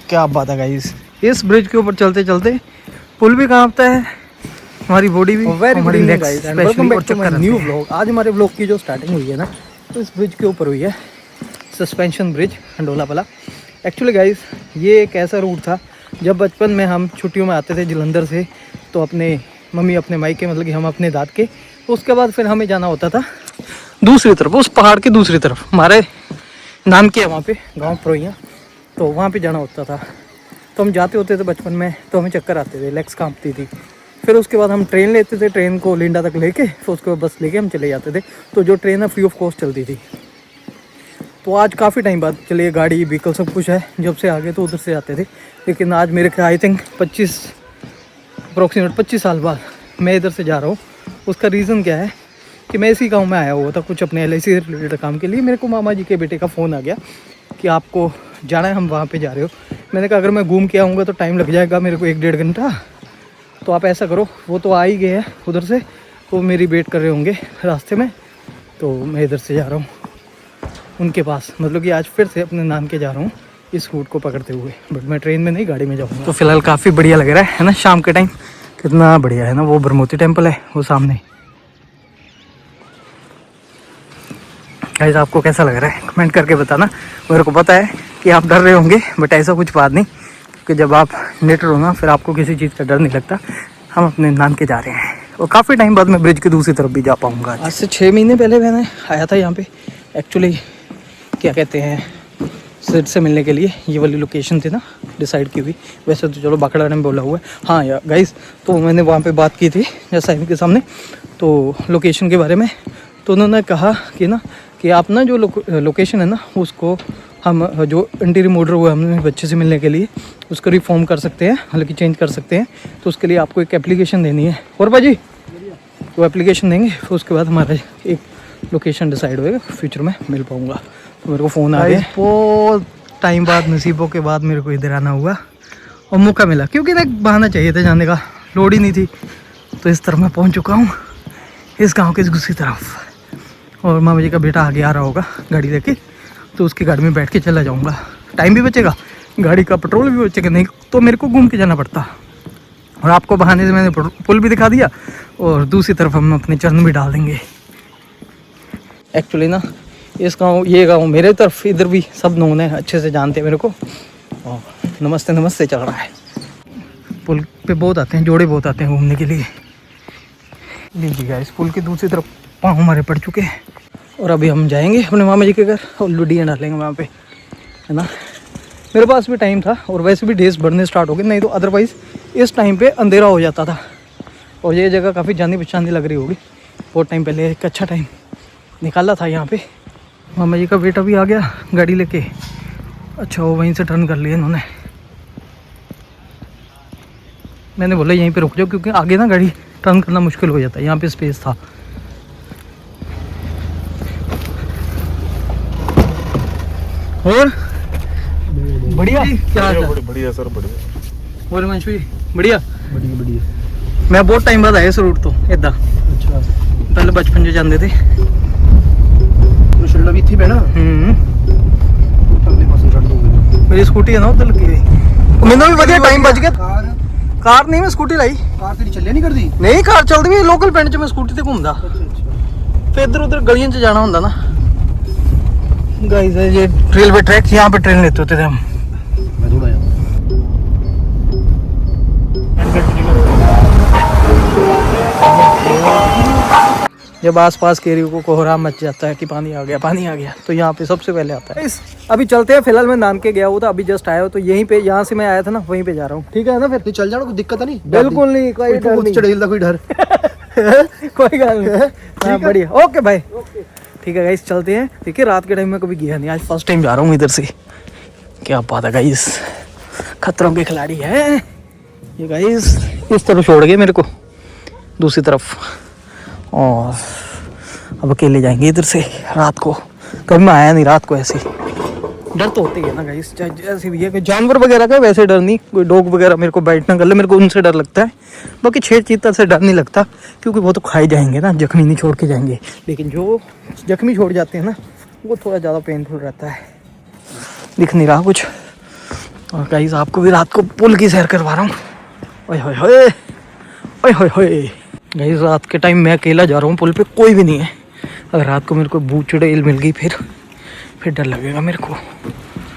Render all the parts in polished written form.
क्या बात है गाइस, इस ब्रिज के ऊपर चलते चलते पुल भी कांपता है, हमारी बॉडी भी। Very good guys and welcome back to my new vlog. आज हमारे व्लॉग की जो स्टार्टिंग हुई है ना, तो इस ब्रिज के ऊपर हुई है, सस्पेंशन ब्रिज हंडोलापला। एक्चुअली गाइस ये एक ऐसा रूट था, जब बचपन में हम छुट्टियों में आते थे जलंधर से, तो अपने मम्मी अपने मायके मतलब कि हम अपने दाद के, तो उसके बाद फिर हमें जाना होता था दूसरी तरफ, उस पहाड़ की दूसरी तरफ। हमारे नाम के है वहाँ पे गाँव प्रोइयाँ, तो वहाँ पे जाना होता था। तो हम जाते होते थे बचपन में, तो हमें चक्कर आते थे, लेग्स कांपती थी। फिर उसके बाद हम ट्रेन लेते थे, ट्रेन को लिंडा तक लेके, फिर उसके बाद बस लेके हम चले जाते थे। तो जो ट्रेन है फ्री ऑफ कॉस्ट चलती थी। तो आज काफ़ी टाइम बाद चलिए, गाड़ी व्हीकल सब कुछ है, जब से आगे तो उधर से जाते थे। लेकिन आज मेरे ख्याल आई थिंक 25 साल बाद मैं इधर से जा रहा हूँ। उसका रीज़न क्या है कि मैं इसी गांव में आया हुआ था कुछ अपने LIC से रिलेटेड काम के लिए। मेरे को मामा जी के बेटे का फ़ोन आ गया कि आपको जाना है, हम वहाँ पे जा रहे हो। मैंने कहा अगर मैं घूम के आऊँगा तो टाइम लग जाएगा मेरे को 1-1.5 घंटा, तो आप ऐसा करो, वो तो आ ही गए हैं उधर से, वो मेरी वेट कर रहे होंगे रास्ते में, तो मैं इधर से जा रहा हूँ उनके पास। मतलब कि आज फिर से अपने नान के जा रहा हूँ इस रूट को पकड़ते हुए, बट मैं ट्रेन में नहीं, गाड़ी में जाऊँगा। तो फिलहाल काफ़ी बढ़िया लग रहा है ना, शाम के टाइम कितना बढ़िया है ना। वो ब्रह्मोती टेम्पल है वो सामने। गाइस आपको कैसा लग रहा है कमेंट करके बताना। मेरे को पता है कि आप डर रहे होंगे, बट ऐसा कुछ बात नहीं, कि जब आप नेटर हो ना, फिर आपको किसी चीज़ का डर नहीं लगता। हम अपने नान के जा रहे हैं, और काफ़ी टाइम बाद मैं ब्रिज की दूसरी तरफ भी जा पाऊँगा। आज से 6 महीने पहले मैंने आया था यहाँ पे, एक्चुअली क्या कहते हैं, सिड से मिलने के लिए। ये वाली लोकेशन थी ना डिसाइड की हुई, वैसे तो चलो बाकड़ा ने बोला हुआ है। हाँ यार गाइस, तो मैंने वहाँ पे बात की थी जैसा इनके सामने, तो लोकेशन के बारे में। तो उन्होंने कहा कि ना कि आप ना जो लोकेशन है ना, उसको हम जो इंटीरियर ऑर्डर हुआ हमने बच्चे से मिलने के लिए, उसको रिफॉर्म कर सकते हैं, हालांकि चेंज कर सकते हैं। तो उसके लिए आपको एक एप्लीकेशन देनी है, और भाजी वो एप्लीकेशन देंगे, फिर उसके बाद हमारा एक लोकेशन डिसाइड होएगा, फ्यूचर में मिल पाऊँगा। तो मेरे को फ़ोन आ गया, बहुत टाइम बाद, नसीबों के बाद मेरे को इधर आना हुआ और मौका मिला, क्योंकि ना बहाना चाहिए था जाने का, लोड ही नहीं थी। तो इस तरफ मैं पहुँच चुका हूँ, इस गाँव की दूसरी तरफ। और मामा जी का बेटा आगे आ रहा होगा गाड़ी लेके, तो उसकी गाड़ी में बैठ के चला जाऊँगा। टाइम भी बचेगा, गाड़ी का पेट्रोल भी बचेगा, नहीं तो मेरे को घूम के जाना पड़ता। और आपको बहाने से मैंने पुल भी दिखा दिया, और दूसरी तरफ हम अपने चरण भी डाल देंगे। एक्चुअली ना इस गाँव, ये गाँव मेरे तरफ, इधर भी सब नोन है, अच्छे से जानते हैं मेरे को। और नमस्ते नमस्ते चल रहा है। पुल पे बहुत आते हैं, जोड़े बहुत आते हैं घूमने के लिए। लीजिएगा, इस पुल की दूसरी तरफ पाँव हमारे पड़ चुके हैं, और अभी हम जाएंगे अपने मामा जी के घर और लुडियाँ डालेंगे वहाँ पे, है ना। मेरे पास भी टाइम था, और वैसे भी डेज बढ़ने स्टार्ट हो गए, नहीं तो अदरवाइज़ इस टाइम पे अंधेरा हो जाता था। और ये जगह काफ़ी जानी पहचानी लग रही होगी, बहुत टाइम पहले एक अच्छा टाइम निकाला था यहाँ पे। मामा जी का बेटा भी आ गया गाड़ी लेके। अच्छा, वो वहीं से टर्न कर लिया इन्होंने। मैंने बोला यहीं पे रुक जाओ, क्योंकि आगे ना गाड़ी टर्न करना मुश्किल हो जाता है, यहाँ पे स्पेस था। और बढ़िया, क्या बढ़िया सर, बढ़िया। और मंशू जी बढ़िया बढ़िया। मैं बहुत टाइम बाद आया इस रूट तो इदा। अच्छा, पहले बचपन जो जाते थे भी थी ना। मेरी स्कूटी है ना उधर लगी हुई। मैंने भी बढ़िया टाइम बच गया। कार नहीं, मैं स्कूटी लाई। कार तेरी चलिया नहीं करती? नहीं, कार चलती भी लोकल पिंड च, मैं स्कूटी ते घूमदा। फिर इधर उधर गलियों च जाना होंदा ना। गाइस ये रेलवे ट्रैक, यहाँ पे ट्रेन लेते होते थे हम। मैं थोड़ा जब आसपास के एरिया को कोहराम मच जाता है कि पानी आ गया, पानी आ गया, तो यहाँ पे सबसे पहले आता है। अभी चलते हैं, फिलहाल मैं नान के गया हुआ था, अभी जस्ट आया हो, तो यहीं पे, यहाँ से मैं आया था ना, वहीं पे जा रहा हूँ। ठीक है ना, फिर चल जाना, कोई दिक्कत नहीं। बिल्कुल नहीं, कोई डर नहीं, चढ़ेल दा कोई डर। कोई गल नहीं। हाँ बढ़िया, ओके भाई, ठीक है गाइस, चलते हैं। ठीक है, रात के टाइम में कभी गया नहीं, आज फर्स्ट टाइम जा रहा हूँ इधर से। क्या बात है गाइस, खतरों के खिलाड़ी है ये गाइस। इस तरफ छोड़ गए मेरे को दूसरी तरफ, और अब अकेले जाएंगे इधर से रात को। कभी मैं आया नहीं रात को, ऐसे डर तो होते ही है ना गाइस, जैसे भी है। कोई जानवर वगैरह का वैसे डर नहीं, कोई डॉग वगैरह मेरे को बाइट ना कर ले, मेरे को उनसे डर लगता है। बाकी शेर चीता से डर नहीं लगता, क्योंकि वो तो खाए जाएंगे ना, जख्मी नहीं छोड़ के जाएंगे। लेकिन जो जख्मी छोड़ जाते हैं ना, वो थोड़ा ज़्यादा पेनफुल रहता है। दिख नहीं रहा कुछ, और गाइस आपको भी रात को पुल की सैर करवा रहा हूँ। ओए होए होए, ओए होए होए। गाइस रात के टाइम मैं अकेला जा रहा हूँ, पुल पे कोई भी नहीं है। अगर रात को मेरे को भूत चुड़ैल मिल गई फिर डर लगेगा मेरे को,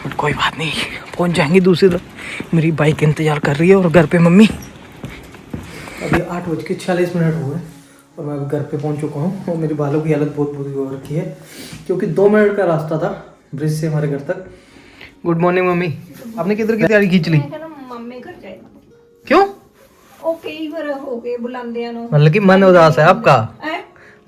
बट कोई बात नहीं, पहुँच जाएंगे दूसरी तरफ। मेरी बाइक इंतज़ार कर रही है और घर पे मम्मी। अभी 8:46 हुए और मैं अभी घर पे पहुंच चुका हूँ और मेरे बालों की हालत बहुत बुरी हो रखी है क्योंकि 2 मिनट का रास्ता था ब्रिज से हमारे घर तक। गुड मॉर्निंग मम्मी, आपने किधर की तैयारी खींच ली? मम्मी घर जाएगा क्यों? ਉਹ ਕਈ ਵਾਰ ਹੋ ਗਏ ਬੁਲਾਉਂਦਿਆਂ ਨੂੰ मतलब कि मन उदास है आपका? ਹੈ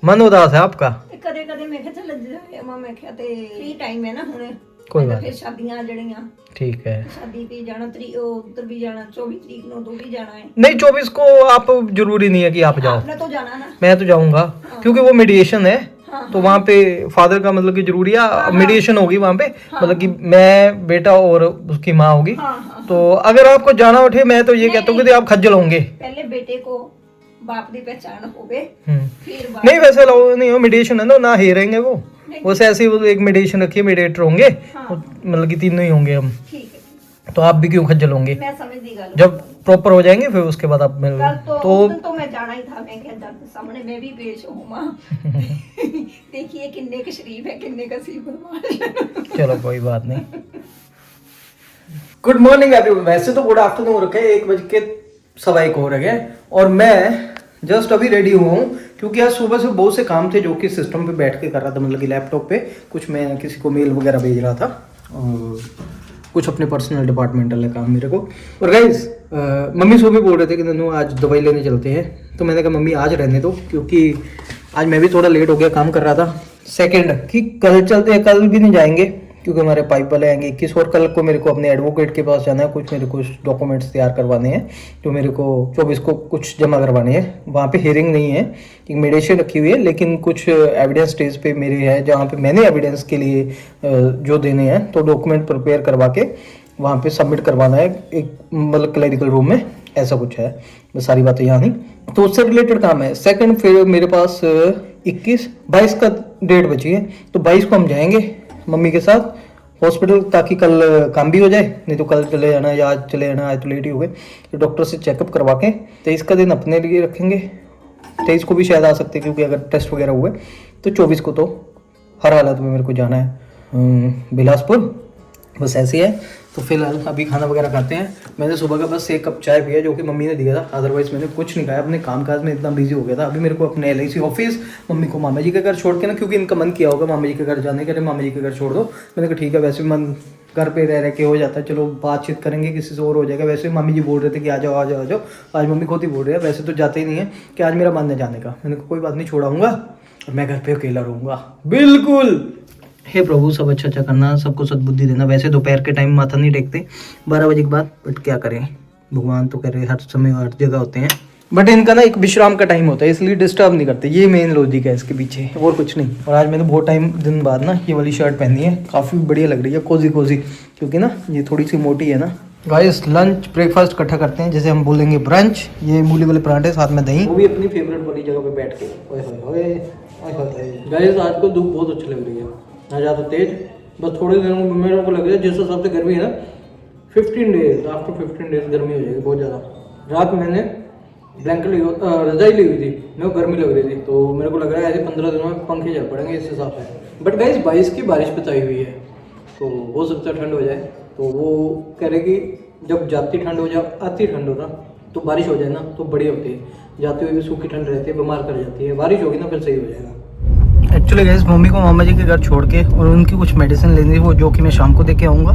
मन उदास है आपका? ਤੇ ਕਦੇ ਕਦੇ ਮੈਂ ਕਿਹਾ ਚੱਲ ਜਾਇਆ ਮੈਂ ਕਿਹਾ ਤੇ ਫ੍ਰੀ ਟਾਈਮ ਹੈ ਨਾ ਹੁਣ ਕੋਈ ਬਾਤ ਫਿਰ ਸ਼ਾਦੀਆਂ ਜਿਹੜੀਆਂ ठीक है। शादी पे जाना उधर भी जाना 24 तरीक को उधर भी जाना है। नहीं 24 को आप जरूरी नहीं है कि आप जाओ, आपने तो जाना ना। मैं तो जाऊंगा क्योंकि वो मेडिएशन है तो वहाँ पे फादर का मतलब कि जरूरी है, मेडिएशन होगी वहाँ पे, मतलब कि मैं बेटा और उसकी माँ होगी। तो अगर आपको जाना उठे मैं तो ये कहता हूँ कि आप खज्जल होंगे। पहले बेटे को बाप की पहचान होवे फिर बाप। नहीं वैसे नहीं हो, मेडिएशन है ना हेरेंगे वो वैसे ऐसे वो एक मेडिएशन रखिए, मेडिएटर होंगे मतलब कि 3 ही होंगे हम। ठीक है, तो आप भी क्यों खज्जल होंगे? मैं समझदी गल। जब प्रॉपर हो जाएंगे फिर उसके बाद आप मिल तो मैं जाना ही था, मैं क्या जाते सामने मैं भी पेश हूँ देखिए किन्ने का शरीफ है किन्ने का सीफ। चलो कोई बात नहीं। Good morning everyone. वैसे तो गुड आफ्टरनून रखे 1:15 हो रहे हैं और मैं जस्ट अभी रेडी हुआ हूँ क्योंकि आज सुबह से बहुत से काम थे जो कि सिस्टम पे बैठ के कर रहा था, मतलब कि लैपटॉप पे कुछ मैं किसी को मेल वगैरह भेज रहा था और कुछ अपने पर्सनल डिपार्टमेंटल काम मेरे को। और गाइस मम्मी सुबह बोल रहे थे कि नन्नू आज दवाई लेने चलते हैं, तो मैंने कहा मम्मी आज रहने दो क्योंकि आज मैं भी थोड़ा लेट हो गया, काम कर रहा था। सेकंड कि कल चलते हैं, कल भी नहीं जाएंगे क्योंकि हमारे पाइप वाले आएंगे 21 और कल को मेरे को अपने एडवोकेट के पास जाना है, कुछ मेरे को डॉक्यूमेंट्स तैयार करवाने हैं जो मेरे को 24 को कुछ जमा करवाने हैं। वहाँ पे हियरिंग नहीं है, एक मेडिएशन रखी हुई है लेकिन कुछ एविडेंस स्टेज पे मेरे है जहाँ पे मैंने एविडेंस के लिए जो देने हैं तो डॉक्यूमेंट प्रिपेयर करवा के वहाँ पे सबमिट करवाना है एक मतलब क्लरिकल रूम में, ऐसा कुछ है। बस सारी बातें यहाँ नहीं, तो उससे रिलेटेड काम है। सेकंड फिर मेरे पास 21-22 का डेट बची है तो 22 को हम जाएंगे मम्मी के साथ हॉस्पिटल ताकि कल काम भी हो जाए, नहीं तो कल चले जाना या आज चले जाना, आज तो लेट ही हो गए। तो डॉक्टर से चेकअप करवा के 23 का दिन अपने लिए रखेंगे, 23 को भी शायद आ सकते क्योंकि अगर टेस्ट वगैरह हुए तो 24 को तो हर हालत में मेरे को जाना है बिलासपुर। बस ऐसे है। तो फिलहाल अभी खाना वगैरह खाते हैं। मैंने सुबह का बस 1 कप चाय पिया जो कि मम्मी ने दिया था, अदरवाइज मैंने कुछ नहीं खाया, अपने कामकाज में इतना बिजी हो गया था। अभी मेरे को अपने LIC ऑफिस मम्मी को मामा जी के घर छोड़ के ना, क्योंकि इनका मन किया होगा मामा जी के घर जाने के लिए, मामा जी के घर छोड़ दो। मैंने कहा ठीक है, वैसे मन घर पे रह के हो जाता है, चलो बातचीत करेंगे किसी से और हो जाएगा। वैसे मामी जी बोल रहे थे कि आ जाओ आ जाओ आ जाओ, आज मम्मी खुद ही बोल रहे हैं, वैसे तो जाते ही नहीं है कि आज मेरा मन है जाने का। मैंने कहा कोई बात नहीं, छोड़ाऊंगा और मैं घर पे अकेला रहूँगा। बिल्कुल। हे प्रभु सब अच्छा अच्छा करना, सबको सद्बुद्धि देना। वैसे दोपहर के टाइम माथा नहीं टेकते 12 बजे के बाद, बट क्या करें, भगवान तो कह रहे हर समय हर जगह होते हैं, बट इनका ना एक विश्राम का टाइम होता है इसलिए डिस्टर्ब नहीं करते। ये मेन लॉजिक है इसके पीछे, और कुछ नहीं। और आज मैंने बहुत टाइम दिन बाद ना ये वाली शर्ट पहनी है, काफ़ी बढ़िया लग रही है, कोजी कोजी, क्योंकि ना ये थोड़ी सी मोटी है ना। गाइस लंच ब्रेकफास्ट इकट्ठा करते हैं, जैसे हम बोलेंगे ब्रंच। ये मूली वाले पराठे साथ में दही, वो भी अपनी फेवरेट वाली जगह पे बैठ के। गाइस आज को धूप बहुत अच्छी लग रही है, ना ज़्यादा तेज, बस थोड़े दिनों में मेरे को लग रहा है जिस हिसाब से गर्मी है ना 15 डेज, आफ्टर 15 डेज गर्मी हो जाएगी बहुत ज़्यादा। रात मैंने ब्लैंकेट रजाई ली हुई थी, मेरे को गर्मी लग रही थी, तो मेरे को लग रहा है ऐसे 15 दिनों में पंखे चल पड़ेंगे इस हिसाब से। बट गाइस 22 की बारिश बताई हुई है, तो हो सकता है ठंड हो जाए। तो वो कह रहे कि जब जाती ठंड हो जाए आती ठंड हो ना तो बारिश हो जाए ना तो बढ़िया होती है, जाती हुई भी सूखी ठंड रहती है, बीमार कर जाती है। बारिश होगी ना फिर सही हो जाएगा। एक्चुअली गाइस मम्मी को मामा जी के घर छोड़ के और उनकी कुछ मेडिसिन लेनी थी, वो जो कि मैं शाम को दे के आऊँगा।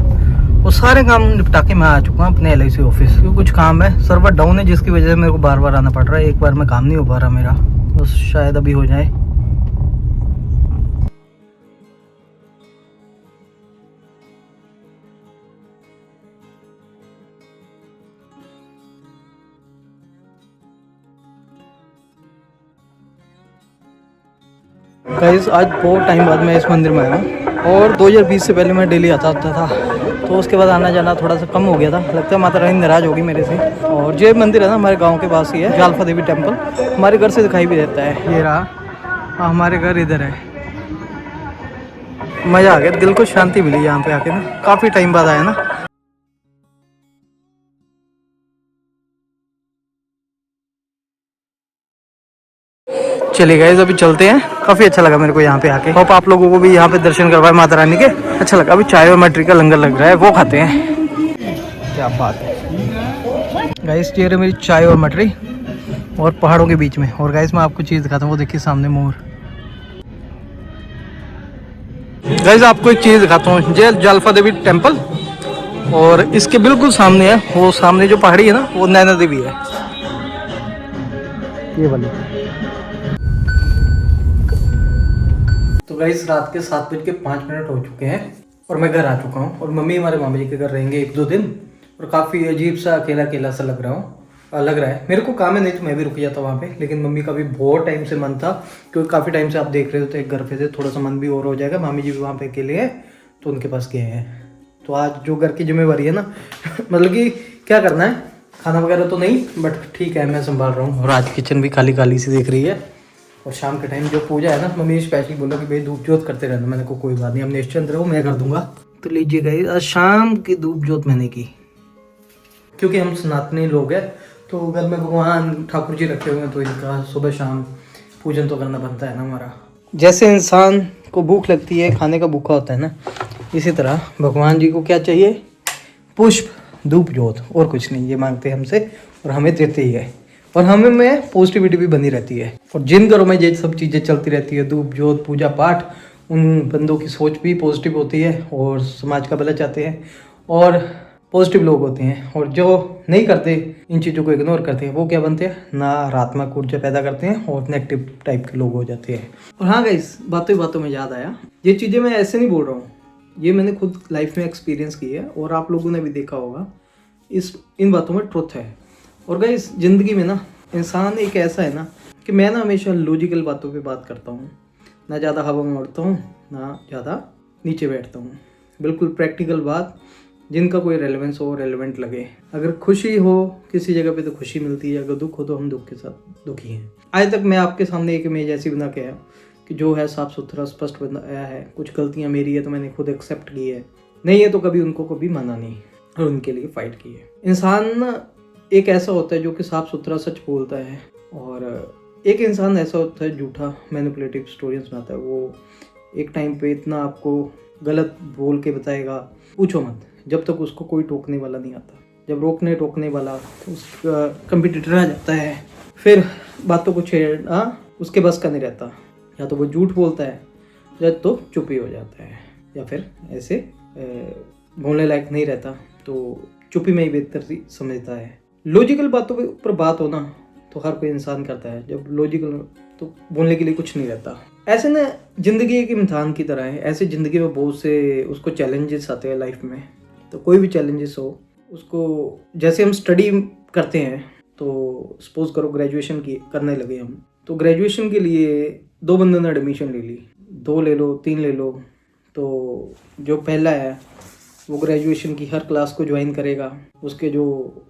वो सारे काम निपटा के मैं आ चुका हूँ अपने LIC ऑफिस, क्योंकि कुछ काम है, सर्वर डाउन है जिसकी वजह से मेरे को बार बार आना पड़ रहा है। एक बार में काम नहीं हो पा रहा मेरा, तो शायद अभी हो जाए। गाइस आज बहुत टाइम बाद मैं इस मंदिर में आया हूँ, और 2020 से पहले मैं डेली आता था, तो उसके बाद आना जाना थोड़ा सा कम हो गया था। लगता है माता रानी नाराज होगी मेरे से। और जो मंदिर है ना हमारे गांव के पास ही है, जालफा देवी टेम्पल, हमारे घर से दिखाई भी देता है। ये रहा हमारे घर, इधर है। मज़ा आ गया, दिल को शांति मिली यहाँ पे आके ना, काफ़ी टाइम बाद आया ना। चलिए गाइस अभी चलते हैं। काफ़ी अच्छा लगा मेरे को यहाँ पे आके। होप आप लोगों को भी यहाँ पे दर्शन करवाए माता रानी के अच्छा लगा। अभी चाय और मटरी का लंगर लग रहा है, वो खाते हैं। क्या बात है गाइस, ये रही मेरी चाय और मटरी और पहाड़ों के बीच में। और गाइस मैं आपको चीज़ दिखाता हूँ, वो देखिए सामने मोर। गाइस आपको एक चीज़ दिखाता हूँ, जय जालपा देवी टेम्पल और इसके बिल्कुल सामने है, वो सामने जो पहाड़ी है ना, वो नैना देवी है ये वाली। तो गाइस रात के 7:05 हो चुके हैं और मैं घर आ चुका हूँ। और मम्मी हमारे मामा जी के घर रहेंगे 1-2 दिन। और काफ़ी अजीब सा अकेला अकेला सा लग रहा है। मेरे को काम है, नहीं तो मैं भी रुक जाता वहाँ पे, लेकिन मम्मी का भी बहुत टाइम से मन था, क्योंकि काफ़ी टाइम से आप देख रहे हो तो एक घर पे थे, थोड़ा सा मन भी और हो जाएगा। मामी जी भी वहाँ पे अकेले हैं तो उनके पास गए हैं। तो आज जो घर की जिम्मेवारी है ना मतलब कि क्या करना है, खाना वगैरह तो नहीं, बट ठीक है मैं संभाल रहा हूँ। और आज किचन भी खाली खाली सी दिख रही है। और शाम के टाइम जो पूजा है ना, मम्मी ने स्पेशली बोला कि भाई धूप जोत करते रहना। मैंने को कोई बात नहीं, हम निश्चिंत रहो, मैं कर दूंगा। तो लीजिए गाइस, आज शाम की धूप जोत मैंने की, क्योंकि हम सनातनी लोग हैं तो घर में भगवान ठाकुर जी रखे हुए हैं, तो इनका सुबह शाम पूजन तो करना बनता है ना हमारा। जैसे इंसान को भूख लगती है, खाने का भूखा होता है ना, इसी तरह भगवान जी को क्या चाहिए, पुष्प धूप जोत, और कुछ नहीं। ये मांगते हैं हमसे और हमें देते ही है। और हमें में पॉजिटिविटी भी बनी रहती है। और जिन घरों में ये सब चीज़ें चलती रहती है, धूप जोत पूजा पाठ, उन बंदों की सोच भी पॉजिटिव होती है और समाज का भला चाहते हैं और पॉजिटिव लोग होते हैं। और जो नहीं करते, इन चीज़ों को इग्नोर करते हैं, वो क्या बनते हैं, नकारात्मक ऊर्जा पैदा करते हैं और नेगेटिव टाइप के लोग हो जाते हैं। और हाँ गाइस, बातों में याद आया, ये चीज़ें मैं ऐसे नहीं बोल रहा हूँ, ये मैंने खुद लाइफ में एक्सपीरियंस की है और आप लोगों ने भी देखा होगा। इन बातों में ट्रुथ है। और गाइस ज़िंदगी में ना इंसान एक ऐसा है ना कि मैं ना हमेशा लॉजिकल बातों पे बात करता हूँ, ना ज़्यादा हवा में उड़ता हूँ, ना ज़्यादा नीचे बैठता हूँ। बिल्कुल प्रैक्टिकल बात, जिनका कोई रेलेवेंस हो, रेलेवेंट लगे। अगर खुशी हो किसी जगह पे तो खुशी मिलती है, अगर दुख हो तो हम दुख के साथ दुखी हैं। आज तक मैं आपके सामने एक इमेज ऐसी बना के आया कि जो है साफ़ सुथरा स्पष्ट बनाया है। कुछ गलतियाँ मेरी है तो मैंने खुद एक्सेप्ट की है, नहीं है तो कभी उनको कभी माना नहीं और उनके लिए फ़ाइट की है। इंसान एक ऐसा होता है जो कि साफ़ सुथरा सच बोलता है, और एक इंसान ऐसा होता है झूठा मैनिपुलेटिव स्टोरीज बनाता है। वो एक टाइम पे इतना आपको गलत बोल के बताएगा, पूछो मत, जब तक उसको कोई टोकने वाला नहीं आता। जब रोकने टोकने वाला उसका कंपटीटर आ जाता है, फिर बातों को छेड़ना उसके बस का नहीं रहता। या तो वो झूठ बोलता है या तो चुप ही हो जाता है, या फिर ऐसे बोलने लायक नहीं रहता तो चुप्पी में ही बेहतर समझता है। लॉजिकल बातों के ऊपर बात होना तो हर कोई इंसान करता है, जब लॉजिकल तो बोलने के लिए कुछ नहीं रहता। ऐसे ना ज़िंदगी एक इम्तिहान की तरह है। ऐसे ज़िंदगी में बहुत से उसको चैलेंजेस आते हैं लाइफ में। तो कोई भी चैलेंजेस हो उसको, जैसे हम स्टडी करते हैं तो सपोज करो ग्रेजुएशन की करने लगे हम, तो ग्रेजुएशन के लिए 2 बंदों ने एडमिशन ले ली, 2 ले लो 3 ले लो। तो जो पहला है वो ग्रेजुएशन की हर क्लास को ज्वाइन करेगा, उसके जो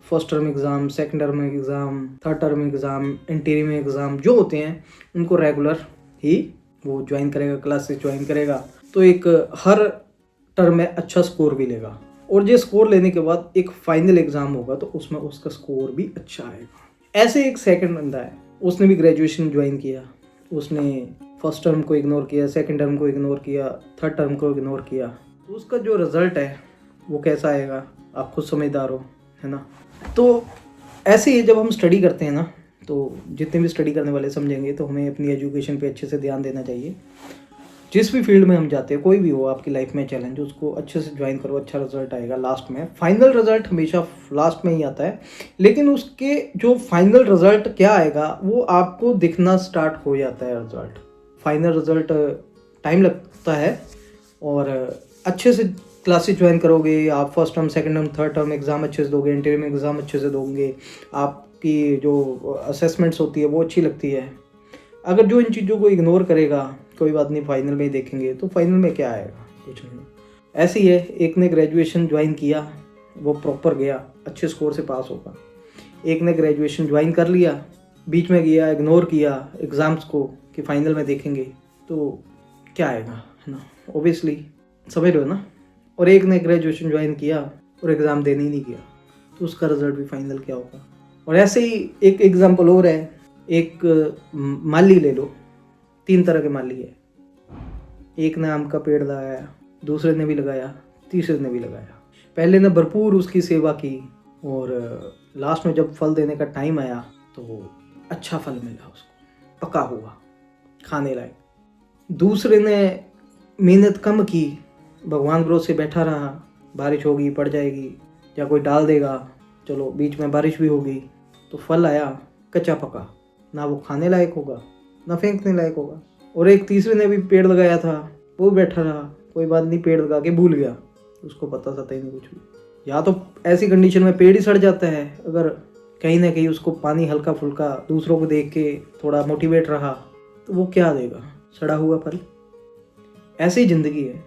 first term exam, second term exam, third term exam, इंटीरियम exam जो होते हैं उनको रेगुलर ही वो ज्वाइन करेगा, क्लासेस ज्वाइन करेगा। तो एक हर टर्म में अच्छा स्कोर भी लेगा, और ये स्कोर लेने के बाद एक फाइनल एग्ज़ाम होगा तो उसमें उसका स्कोर भी अच्छा आएगा। ऐसे एक सेकंड बंदा है, उसने भी ग्रेजुएशन ज्वाइन किया, उसने फर्स्ट टर्म को इग्नोर किया, सेकंड टर्म को इग्नोर किया, थर्ड टर्म को इग्नोर किया, तो उसका जो रिज़ल्ट है वो कैसा आएगा आप खुद समझदार हो, है ना। तो ऐसे ही जब हम स्टडी करते हैं ना, तो जितने भी स्टडी करने वाले समझेंगे तो हमें अपनी एजुकेशन पे अच्छे से ध्यान देना चाहिए। जिस भी फील्ड में हम जाते हैं, कोई भी हो आपकी लाइफ में चैलेंज, उसको अच्छे से ज्वाइन करो, अच्छा रिजल्ट आएगा लास्ट में। फाइनल रिजल्ट हमेशा लास्ट में ही आता है, लेकिन उसके जो फाइनल रिजल्ट क्या आएगा वो आपको दिखना स्टार्ट हो जाता है। रिजल्ट फाइनल रिजल्ट टाइम लगता है, और अच्छे से क्लासेस ज्वाइन करोगे आप, first term second term third term exam अच्छे से दोगे, इंटरव्यू एग्ज़ाम अच्छे से दोगे, आपकी जो असेसमेंट्स होती है वो अच्छी लगती है। अगर जो इन चीज़ों को इग्नोर करेगा, कोई बात नहीं फाइनल में ही देखेंगे, तो फाइनल में क्या आएगा, कुछ नहीं। ऐसे ही है, एक ने ग्रेजुएशन ज्वाइन किया, वो प्रॉपर गया, अच्छे स्कोर से पास होगा। एक ने ग्रेजुएशन ज्वाइन कर लिया, बीच में गया, इग्नोर किया एग्ज़ाम्स को कि फाइनल में देखेंगे, तो क्या आएगा, है ना, ओबियसली समझ रहे हो ना। और एक ने ग्रेजुएशन ज्वाइन किया और एग्ज़ाम देने ही नहीं गया, तो उसका रिजल्ट भी फाइनल क्या होगा। और ऐसे ही एक एग्जाम्पल और है, एक माली ले लो, 3 तरह के माली है। एक ने आम का पेड़ लगाया, दूसरे ने भी लगाया, तीसरे ने भी लगाया। पहले ने भरपूर उसकी सेवा की और लास्ट में जब फल देने का टाइम आया तो अच्छा फल मिला उसको, पका हुआ, खाने लायक। दूसरे ने मेहनत कम की, भगवान भरोसे बैठा रहा, बारिश होगी पड़ जाएगी या कोई डाल देगा, चलो बीच में बारिश भी होगी, तो फल आया कच्चा पका, ना वो खाने लायक होगा ना फेंकने लायक होगा। और एक तीसरे ने भी पेड़ लगाया था, वो बैठा रहा, कोई बात नहीं, पेड़ लगा के भूल गया, उसको पता था ही नहीं कुछ भी। या तो ऐसी कंडीशन में पेड़ ही सड़ जाता है, अगर कहीं ना कहीं उसको पानी हल्का फुल्का दूसरों को देख के थोड़ा मोटिवेट रहा तो वो क्या देगा, सड़ा हुआ फल। ऐसी ज़िंदगी है।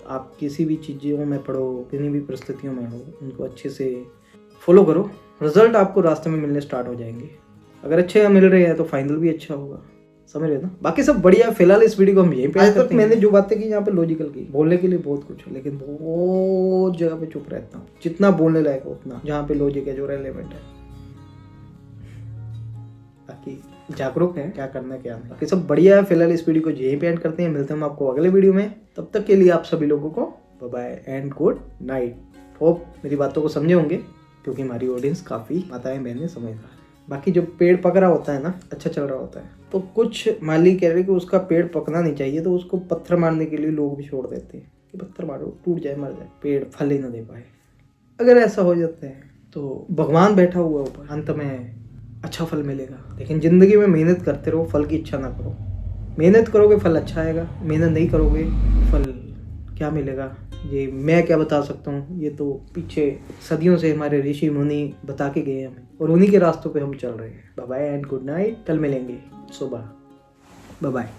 आप किसी भी चीज़ों में पढ़ो, किसी भी परिस्थितियों में हो, उनको अच्छे से फॉलो करो, रिजल्ट आपको रास्ते में मिलने स्टार्ट हो जाएंगे। अगर अच्छे मिल रहे हैं तो फाइनल भी अच्छा होगा, समझ रहे ना। बाकी सब बढ़िया। फिलहाल इस वीडियो को हम यहीं पे आज तक मैंने जो बातें की यहाँ पे लॉजिकल की, बोलने के लिए बहुत कुछ है, लेकिन बहुत जगह पे चुप रहता हूँ। जितना बोलने लायक है उतना, जहाँ पे लॉजिक है, जो रेलेवेंट है। बाकी जागरूक है, क्या करना है क्या नहीं। बाकी सब बढ़िया है। फिलहाल इस वीडियो को यहीं पे एंड करते हैं, मिलते हैं हम आपको अगले वीडियो में। तब तक के लिए आप सभी लोगों को bye bye and good night. Hope मेरी बातों को समझे होंगे, क्योंकि हमारी ऑडियंस काफ़ी माताएं बहनें समझदार है। बाकी जब पेड़ पक रहा होता है ना, अच्छा चल रहा होता है, तो कुछ माली कह रहे कि उसका पेड़ पकना नहीं चाहिए, तो उसको पत्थर मारने के लिए लोग भी छोड़ देते हैं कि पत्थर मारो, टूट जाए, मर जाए, पेड़ फल ही ना दे पाए। अगर ऐसा हो जाता है तो भगवान बैठा हुआ ऊपर, अंत में अच्छा फल मिलेगा। लेकिन ज़िंदगी में मेहनत करते रहो, फल की इच्छा ना करो। मेहनत करोगे फल अच्छा आएगा, मेहनत नहीं करोगे फल क्या मिलेगा, ये मैं क्या बता सकता हूँ। ये तो पीछे सदियों से हमारे ऋषि मुनि बता के गए हमें, और उन्हीं के रास्तों पे हम चल रहे हैं। Bye bye and good night. कल मिलेंगे सुबह। Bye bye.